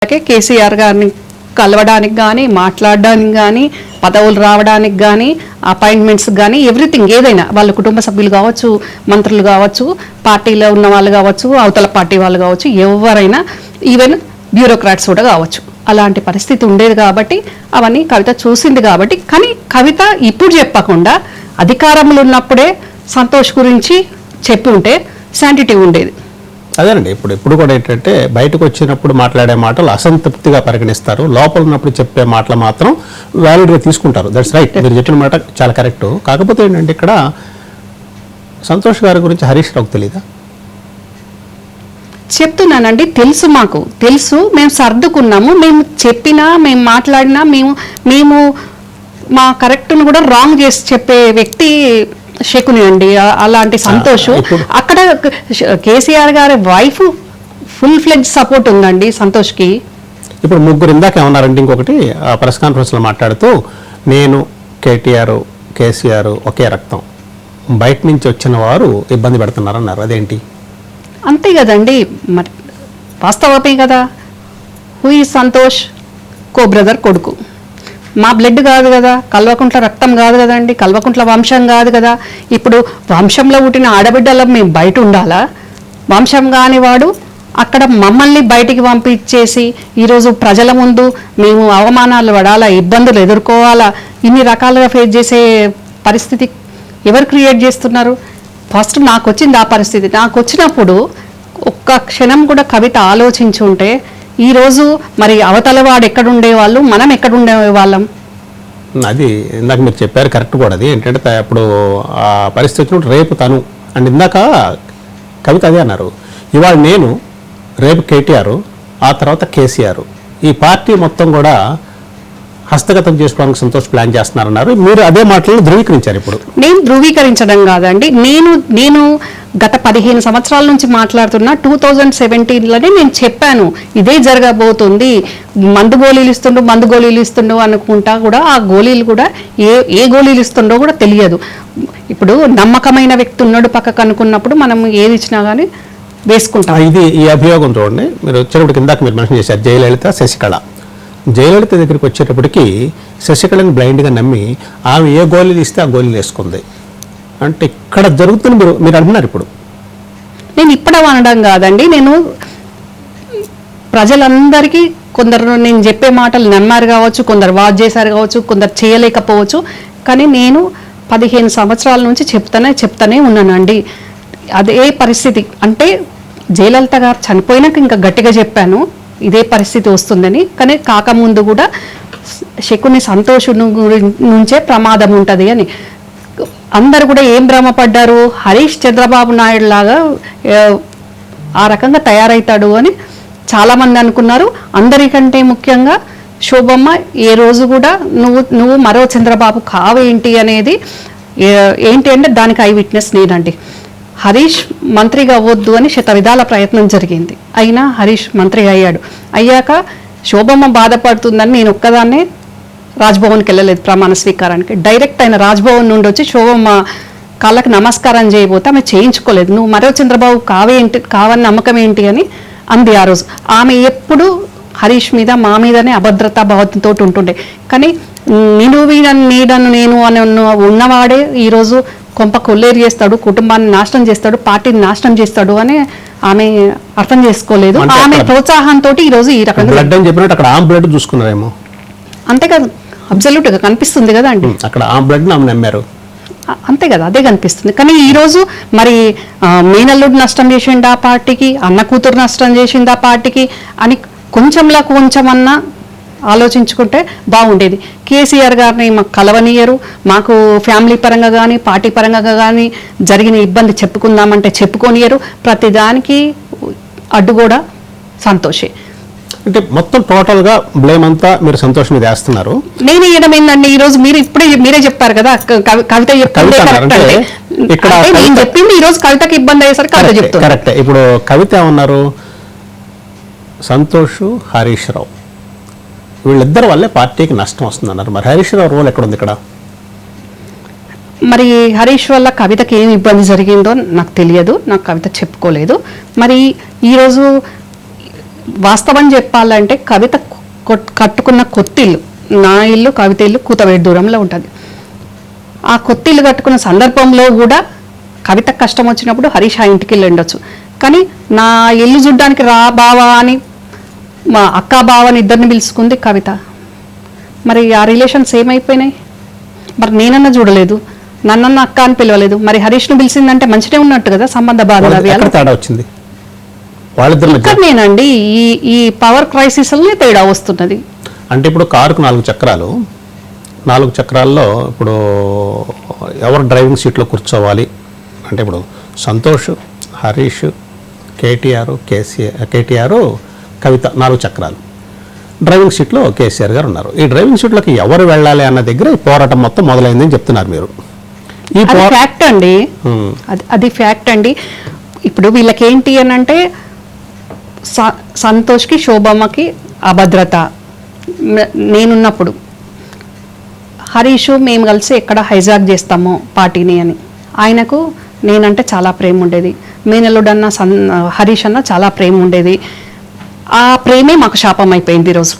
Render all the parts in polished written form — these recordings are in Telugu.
కేసీఆర్ గారిని కలవడానికి కానీ మాట్లాడడానికి కానీ పదవులు రావడానికి కానీ అపాయింట్మెంట్స్ కానీ ఎవ్రీథింగ్ ఏదైనా వాళ్ళ కుటుంబ సభ్యులు కావచ్చు, మంత్రులు కావచ్చు, పార్టీలో ఉన్న వాళ్ళు కావచ్చు, అవతల పార్టీ వాళ్ళు కావచ్చు, ఎవరైనా ఈవెన్ బ్యూరోక్రాట్స్ కూడా కావచ్చు. అలాంటి పరిస్థితి ఉండేది కాబట్టి అవన్నీ కవిత చూసింది కాబట్టి. కానీ కవిత ఇప్పుడు చెప్పకుండా అధికారంలో ఉన్నప్పుడే సంతోష్ గురించి చెప్పి ఉంటే శాంటిటీ ఉండేది. అదేనండి, ఇప్పుడు కూడా ఏంటంటే బయటకు వచ్చినప్పుడు మాట్లాడే మాటలు అసంతృప్తిగా పరిగణిస్తారు, లోపల ఉన్నప్పుడు చెప్పే మాటలు మాత్రం వ్యాలిడ్గా తీసుకుంటారు. దట్స్ రైట్, మీరు చెప్పిన మాట చాలా కరెక్ట్. కాకపోతే ఏంటంటే ఇక్కడ సంతోష్ గారి గురించి హరీష్ రావుకు తెలీదా? చెప్తున్నానండి, తెలుసు, మాకు తెలుసు, మేము సర్దుకున్నాము. మేము చెప్పినా, మేము మాట్లాడినా, మేము మా కరెక్ట్ను కూడా రాంగ్ చేసి చెప్పే వ్యక్తి శకుని అండి. అలాంటి సంతోష్ అక్కడ కేసీఆర్ గారి వైఫ్ ఫుల్ ఫ్లెడ్జ్ సపోర్ట్ ఉందండి సంతోష్కి. ఇప్పుడు ముగ్గురు ఇందాక ఏమన్నారండి, ఇంకొకటి ప్రెస్ కాన్ఫరెన్స్లో మాట్లాడుతూ నేను కేటీఆర్ కేసీఆర్ ఒకే రక్తం, బయట నుంచి వచ్చిన వారు ఇబ్బంది పెడుతున్నారన్నారు. అదేంటి? అంతే కదండి, మరి వాస్తవమే కదా. హూ ఈ సంతోష్? కో బ్రదర్ కొడుకు, మా బ్లడ్ కాదు కదా, కల్వకుంట్ల రక్తం కాదు కదండి, కల్వకుంట్ల వంశం కాదు కదా. ఇప్పుడు వంశంలో పుట్టిన ఆడబిడ్డల మేము బయట ఉండాలా? వంశం కాని వాడు అక్కడ మమ్మల్ని బయటికి పంపించేసి ఈరోజు ప్రజల ముందు మేము అవమానాలు పడాలా, ఇబ్బందులు ఎదుర్కోవాలా, ఇన్ని రకాలుగా ఫేస్ చేసే పరిస్థితి ఎవరు క్రియేట్ చేస్తున్నారు? ఫస్ట్ నాకు వచ్చింది ఆ పరిస్థితి. నాకు వచ్చినప్పుడు ఒక్క క్షణం కూడా కవిత ఆలోచించి ఉంటే ఈరోజు మరి అవతల వాడు ఎక్కడుండేవాళ్ళు, మనం ఎక్కడుండే వాళ్ళం? అది ఇందాక మీరు చెప్పారు, కరెక్ట్ కూడా. అది ఏంటంటే అప్పుడు ఆ పరిస్థితి వచ్చినప్పుడు రేపు తను అండ్ ఇందాక కవిత అదే అన్నారు, ఇవాళ నేను, రేపు కేటీఆర్, ఆ తర్వాత కేసీఆర్, ఈ పార్టీ మొత్తం కూడా హస్తగతం చేసుకోవడానికి సంతోష్ ప్లాన్ చేస్తున్నారన్నారు. మీరు అదే మాటలను ధృవీకరించారు. ఇప్పుడు నేను ధృవీకరించడం కాదండి, నేను గత 15 సంవత్సరాల నుంచి మాట్లాడుతున్నా. 2017లోనే నేను చెప్పాను ఇదే జరగబోతుంది, మందు గోళీలు ఇస్తుండు అనుకుంటా కూడా ఆ గోళీలు కూడా ఏ గోళీలు ఇస్తుండో కూడా తెలియదు. ఇప్పుడు నమ్మకమైన వ్యక్తి ఉన్నాడు పక్కకు అనుకున్నప్పుడు మనం ఏది ఇచ్చినా కానీ వేసుకుంటాం. ఇది ఈ అభియోగం చూడండి, మీరు వచ్చేటప్పుడు ఇందాక మీరు మెన్షన్ చేశారు జయలలిత, శశికళ. జయలలిత దగ్గరికి వచ్చేటప్పటికి శశికళని బ్లైండ్గా నమ్మి ఆమె ఏ గోళీలు ఇస్తే ఆ గోళీలు వేసుకుంది. అంటే ఇక్కడ జరుగుతుంది మీరు అంటున్నారు. ఇప్పుడు నేను ఇప్పుడు అనడం కాదండి, నేను ప్రజలందరికీ కొందరు నేను చెప్పే మాటలు నమ్మారు కావచ్చు, కొందరు వాచ్ చేశారు కావచ్చు, కొందరు చేయలేకపోవచ్చు. కానీ నేను 15 సంవత్సరాల నుంచి చెప్తానే ఉన్నానండి. అదే పరిస్థితి. అంటే జయలలిత గారు చనిపోయినాక ఇంకా గట్టిగా చెప్పాను ఇదే పరిస్థితి వస్తుందని. కానీ కాకముందు కూడా శకుని సంతోష్ నుంచే ప్రమాదం ఉంటుంది అని అందరు కూడా ఏం భ్రమపడ్డారు, హరీష్ చంద్రబాబు నాయుడు లాగా ఆ రకంగా తయారవుతాడు అని చాలామంది అనుకున్నారు. అందరికంటే ముఖ్యంగా శోభమ్మ ఏ రోజు కూడా నువ్వు మరో చంద్రబాబు కావేంటి అనేది ఏంటి అంటే దానికి ఐ విట్నెస్ నేనండి. హరీష్ మంత్రిగా అవ్వద్దు అని శతవిధాల ప్రయత్నం జరిగింది, అయినా హరీష్ మంత్రి అయ్యాక శోభమ్మ బాధపడుతుందని నేను ఒక్కదాన్నే రాజ్భవన్కి వెళ్ళలేదు ప్రమాణ స్వీకారానికి. డైరెక్ట్ ఆయన రాజ్భవన్ నుండి వచ్చి శోభమ్మ కాళ్ళకి నమస్కారం చేయబోతే ఆమె చేయించుకోలేదు. నువ్వు మరో చంద్రబాబు కావని నమ్మకం ఏంటి అని అంది ఆ రోజు. ఆమె ఎప్పుడు హరీష్ మీద మా మీదనే అభద్రతా భావంతో ఉంటుండే. కానీ నీడను నేను అని ఉన్నవాడే ఈరోజు కొంప కొల్లేరు చేస్తాడు, కుటుంబాన్ని నాశనం చేస్తాడు, పార్టీని నాశనం చేస్తాడు అని ఆమె అర్థం చేసుకోలేదు. ఆమె ప్రోత్సాహంతో ఈరోజు ఈ రకంగా చూసుకున్నారేమో. అంతే కదా, అబ్సల్యూట్ గా కనిపిస్తుంది కదా అండి, అక్కడ ఆ బ్లడ్ నమ్మారు. అంతే కదా, అదే కనిపిస్తుంది. కానీ ఈరోజు మరి మేనల్లుడు నష్టం చేసిండు ఆ పార్టీకి, అన్న కూతురు నష్టం చేసింది ఆ పార్టీకి అని కొంచెమన్నా ఆలోచించుకుంటే బాగుండేది. కేసీఆర్ గారిని మాకు కలవనీయరు, మాకు ఫ్యామిలీ పరంగా కానీ పార్టీ పరంగా కానీ జరిగిన ఇబ్బంది చెప్పుకుందామంటే చెప్పుకోనియరు. ప్రతిదానికి అడ్డు కూడా సంతోషే. అంటే మొత్తం టోటల్ గా బ్లేమ్ అంతా మీరు సంతోష్ మీద వేస్తున్నారు. నేను వేయడం ఏంటండి, ఈ రోజు మీరే చెప్పారు కదా కవిత నేను చెప్పింది ఈ రోజు కవితకి ఇబ్బంది అయ్యేసరికి కవిత చెప్తారు. కరెక్ట్. ఇప్పుడు కవిత ఏమన్నారు, సంతోష్ హరీష్ రావు వీళ్ళిద్దరు వల్లే పార్టీకి నష్టం వస్తుందన్నారు. మరి హరీష్ రావు రోల్ ఎక్కడ ఉంది ఇక్కడ? మరి హరీష్ వల్ల కవితకి ఏమి ఇబ్బంది జరిగిందో నాకు తెలియదు, నాకు కవిత చెప్పుకోలేదు. మరి ఈరోజు వాస్తవం చెప్పాలంటే కవిత కట్టుకున్న కొత్తిల్లు, నా ఇల్లు కవిత ఇల్లు కూతవేడు దూరంలో ఉంటుంది. ఆ కొత్తిల్లు కట్టుకున్న సందర్భంలో కూడా కవిత కష్టం వచ్చినప్పుడు హరీష్ ఆ ఇంటికి వెళ్ళి ఉండొచ్చు. కానీ నా ఇల్లు చూడ్డానికి రా బావా అని మా అక్క బావని ఇద్దరిని పిలుచుకుంది కవిత. మరి ఆ రిలేషన్స్ ఏమైపోయినాయి? మరి నేనన్నా చూడలేదు, నన్నన్న అక్క అని పిలవలేదు. మరి హరీష్ను పిలిచిందంటే మంచిగా ఉన్నట్టు కదా సంబంధ బాధలు అవి. ఎక్కడ తేడా వచ్చింది వాళ్ళిద్దరి మధ్య? నేనండి ఈ పవర్ క్రైసిస్లనే తేడా వస్తున్నది. అంటే ఇప్పుడు కారుకు 4 చక్రాలు, 4 చక్రాల్లో ఇప్పుడు ఎవరు డ్రైవింగ్ సీట్లో కూర్చోవాలి అంటే ఇప్పుడు సంతోష్, హరీష్, కేటీఆర్, కవిత 4 చక్రాలు. డ్రైవింగ్ సీట్లో కేసీఆర్ గారు ఉన్నారు. ఈ డ్రైవింగ్ సీట్లోకి ఎవరు వెళ్ళాలి అన్న దగ్గర ఈ పోరాటం మొత్తం మొదలైందని చెప్తున్నారు మీరు. ఈ ఫ్యాక్ట్ అండి, అది ఫ్యాక్ట్ అండి. ఇప్పుడు వీళ్ళకి ఏంటి అని అంటే సంతోష్కి శోభమ్మకి అభద్రత. నేనున్నప్పుడు హరీష్ మేము కలిసి ఎక్కడ హైజాక్ చేస్తామో పార్టీని అని, ఆయనకు నేనంటే చాలా ప్రేమ ఉండేది. మేనల్లుడన్న హరీష్ అన్న చాలా ప్రేమ ఉండేది. ఆ ప్రేమే మాకు శాపం అయిపోయింది ఈరోజు.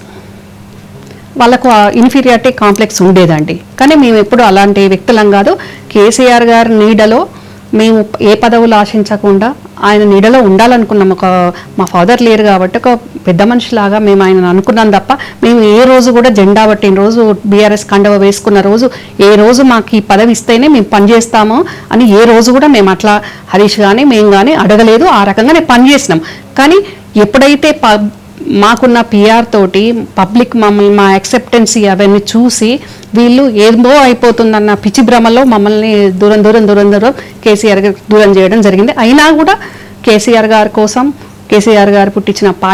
వాళ్ళకు ఇన్ఫీరియారిటీ కాంప్లెక్స్ ఉండేదండి. కానీ మేము ఎప్పుడు అలాంటి వ్యక్తులం కాదు. కేసీఆర్ గారి నీడలో మేము ఏ పదవులు ఆశించకుండా ఆయన నీడలో ఉండాలనుకున్నాం. మా ఫాదర్ లేరు కాబట్టి ఒక పెద్ద మనిషిలాగా మేము ఆయన అనుకున్నాం తప్ప మేము ఏ రోజు కూడా జెండా పట్టిన రోజు, బీఆర్ఎస్ కండవ వేసుకున్న రోజు, ఏ రోజు మాకు ఈ పదవి ఇస్తేనే మేము పనిచేస్తాము అని ఏ రోజు కూడా మేము అట్లా హరీష్ కానీ మేము కానీ అడగలేదు. ఆ రకంగానే పనిచేసినాం. కానీ ఎప్పుడైతే మాకున్న పిఆర్ తోటి పబ్లిక్ మమ్మల్ని మా యాక్సెప్టెన్సీ అవన్నీ చూసి వీళ్ళు ఏదో అయిపోతుందన్న పిచ్చి భ్రమలో మమ్మల్ని దూరం కేసీఆర్ గారు దూరం చేయడం జరిగింది. అయినా కూడా కేసీఆర్ గారి కోసం, కేసీఆర్ గారు పుట్టించిన